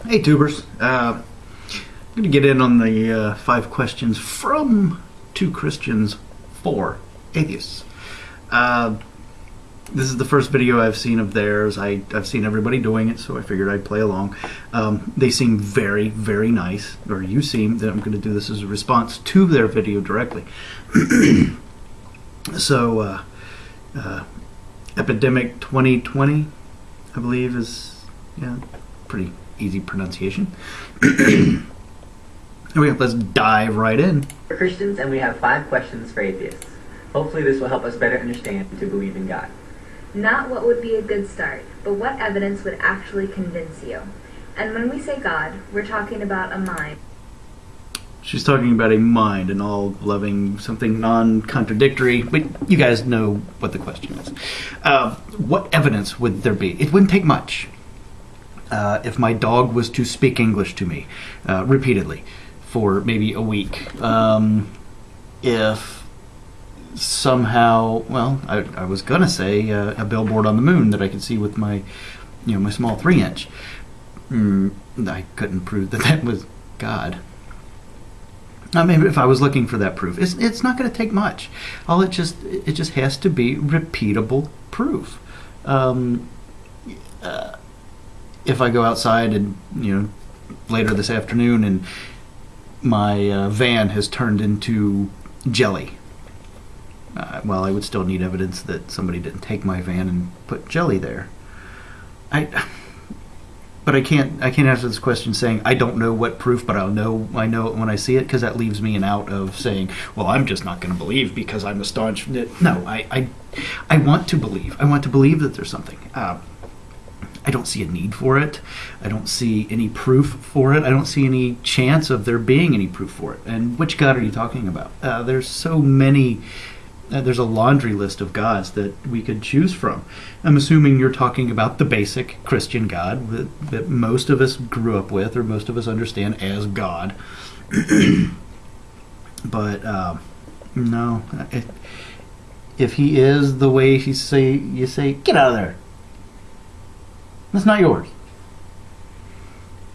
Hey tubers, I'm going to get in on the 5 questions from 2 Christians for Atheists. This is the first video I've seen of theirs. I've seen everybody doing it, so I figured I'd play along. They seem very, very nice, or you seem that I'm going to do this as a response to their video directly. So, Epydemic2020, I believe is, pretty easy pronunciation. Okay, let's dive right in. We're Christians and we have 5 questions for atheists. Hopefully this will help us better understand to believe in God. Not what would be a good start, but what evidence would actually convince you. And when we say God, we're talking about a mind. She's talking about a mind, an all-loving, something non-contradictory, but you guys know what the question is. What evidence would there be? It wouldn't take much. If my dog was to speak English to me repeatedly for maybe a week, if somehow, well, I was gonna say a billboard on the moon that I could see with my, my small 3-inch. I couldn't prove that that was God. I mean, if I was looking for that proof, it's not going to take much. It just has to be repeatable proof. If I go outside and later this afternoon and my van has turned into jelly, well, I would still need evidence that somebody didn't take my van and put jelly there. But I can't answer this question saying I don't know what proof, but I know it when I see it, because that leaves me an out of saying, well, I'm just not going to believe because I'm a staunch. No, I want to believe. I want to believe that there's something. I don't see a need for it. I don't see any proof for it. I don't see any chance of there being any proof for it. And which God are you talking about? There's so many. There's a laundry list of gods that we could choose from. I'm assuming you're talking about the basic Christian God that most of us grew up with, or most of us understand as God. But no, if he is the way you say, get out of there. That's not yours.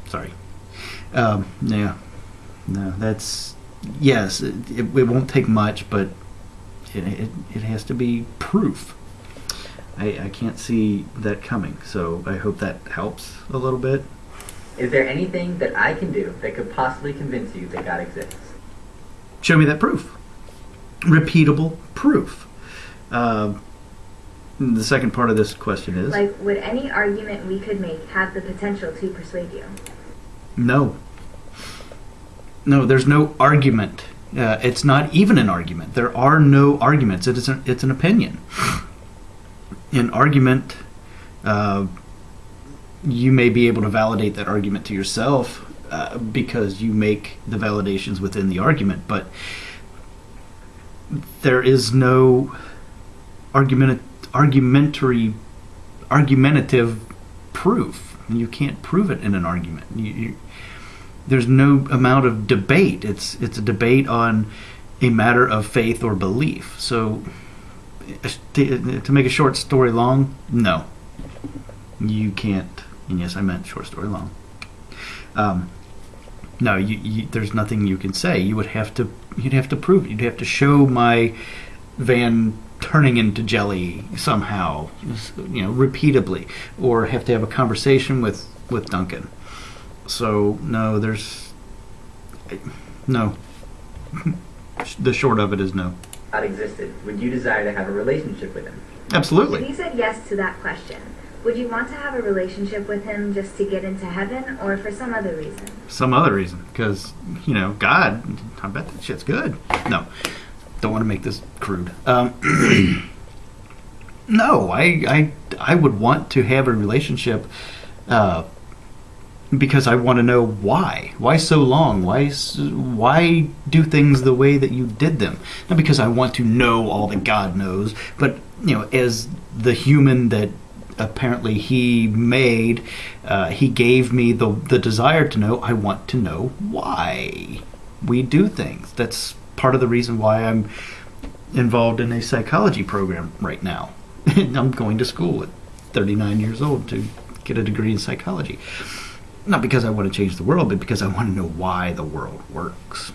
Sorry. Yeah. No, that's, yes, it won't take much, but it has to be proof. I can't see that coming, so I hope that helps a little bit. Is there anything that I can do that could possibly convince you that God exists? Show me that proof. Repeatable proof. The second part of this question is... Like, would any argument we could make have the potential to persuade you? No. No, there's no argument. It's not even an argument. There are no arguments. It's an opinion. An argument, you may be able to validate that argument to yourself because you make the validations within the argument, but there is no argumentative proof. You can't prove it in an argument. There's no amount of debate. It's a debate on a matter of faith or belief. So to make a short story long, no, you can't. And yes, I meant short story long. No, there's nothing you can say. You'd have to prove it. You'd have to show my van turning into jelly somehow, repeatedly, or have to have a conversation with Duncan. So no, no. The short of it is no. God existed. Would you desire to have a relationship with him? Absolutely. If he said yes to that question, would you want to have a relationship with him just to get into heaven, or for some other reason? Some other reason, because God, I bet that shit's good. No, don't want to make this crude. No, I would want to have a relationship. Because I want to know why. Why so long? Why do things the way that you did them? Not because I want to know all that God knows, but as the human that apparently He made, He gave me the desire to know. I want to know why we do things. That's part of the reason why I'm involved in a psychology program right now. I'm going to school at 39 years old to get a degree in psychology. not because I want to change the world, but because I want to know why the world works.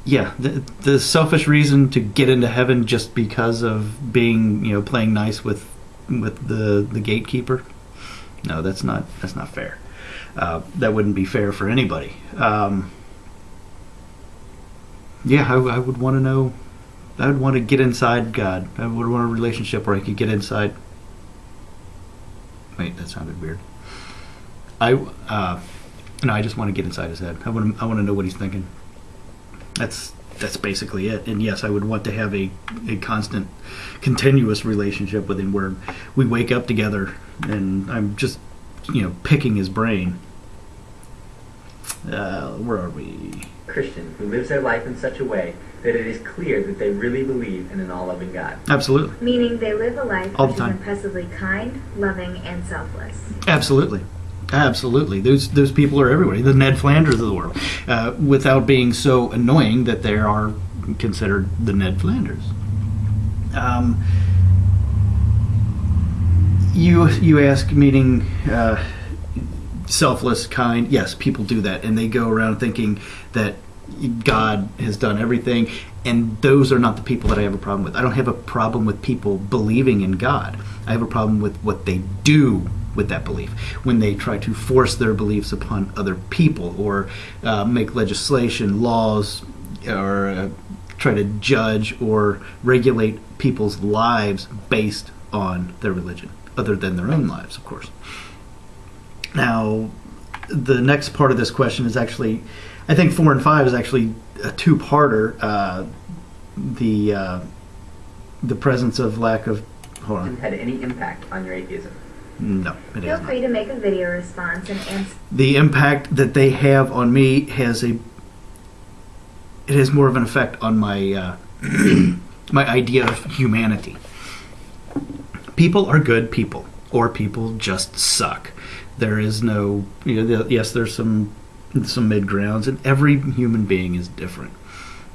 The selfish reason to get into heaven just because of being, playing nice with the gatekeeper. No, that's not fair. That wouldn't be fair for anybody. I would want to know. I would want to get inside God. I would want a relationship where I could get inside. Wait, that sounded weird. I just want to get inside his head. I want to know what he's thinking. That's basically it. And yes, I would want to have a constant, continuous relationship with him where we wake up together and I'm just, picking his brain. Where are we? Christian who lives their life in such a way that it is clear that they really believe in an all-loving God. Absolutely. Meaning they live a life all which the is time. impressively kind, loving, and selfless. Absolutely. Those people are everywhere. The Ned Flanders of the world, without being so annoying that they are considered the Ned Flanders. You ask, meaning selfless, kind. Yes, people do that, and they go around thinking that God has done everything, and those are not the people that I have a problem with. I don't have a problem with people believing in God. I have a problem with what they do with that belief, when they try to force their beliefs upon other people, or make legislation, laws, or try to judge or regulate people's lives based on their religion, other than their own lives, of course. Now, the next part of this question is actually, I think 4 and 5 is actually a two-parter. The presence of lack of... Hold on. Had any impact on your atheism? No, it Feel hasn't. free to make a video response and answer. The impact that they have on me has more of an effect on my my idea of humanity. People are good people, or people just suck. There is no, yes, there's some mid grounds, and every human being is different.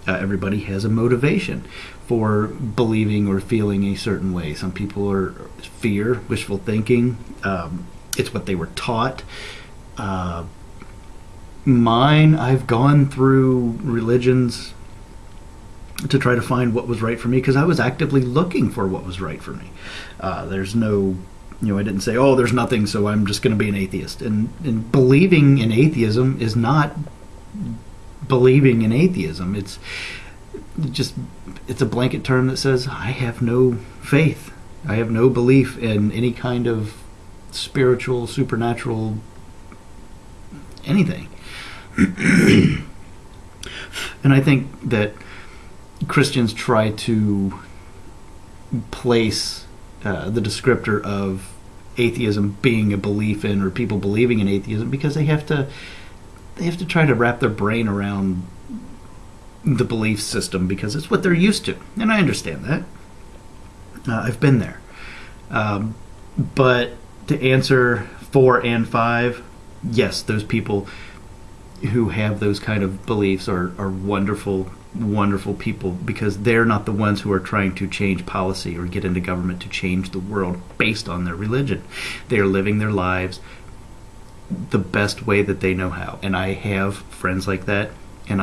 Everybody has a motivation for believing or feeling a certain way. Some people are fear, wishful thinking. It's what they were taught. Mine, I've gone through religions to try to find what was right for me, because I was actively looking for what was right for me. There's no, I didn't say, oh, there's nothing, so I'm just going to be an atheist. And believing in atheism is not believing in atheism. It's a blanket term that says, I have no faith. I have no belief in any kind of spiritual, supernatural, anything. And I think that Christians try to place the descriptor of atheism being a belief in, or people believing in atheism, because they have to try to wrap their brain around the belief system, because it's what they're used to. And I understand that. I've been there. But to answer 4 and 5, yes, those people who have those kind of beliefs are wonderful, wonderful people, because they're not the ones who are trying to change policy or get into government to change the world based on their religion. They are living their lives the best way that they know how. And I have friends like that, and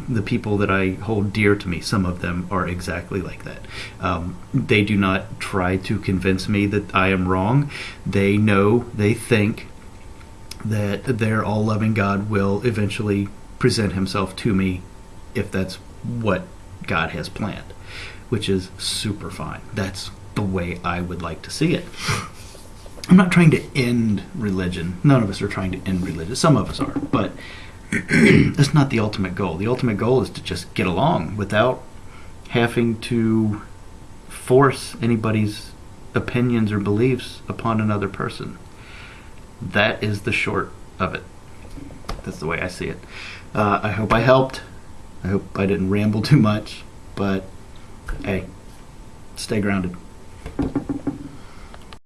the people that I hold dear to me, some of them are exactly like that. They do not try to convince me that I am wrong. They think that their all-loving God will eventually present himself to me if that's what God has planned, which is super fine. That's the way I would like to see it. I'm not trying to end religion. None of us are trying to end religion. Some of us are, but that's not the ultimate goal. The ultimate goal is to just get along without having to force anybody's opinions or beliefs upon another person. That is the short of it. That's the way I see it. I hope I helped. I hope I didn't ramble too much, but hey, stay grounded.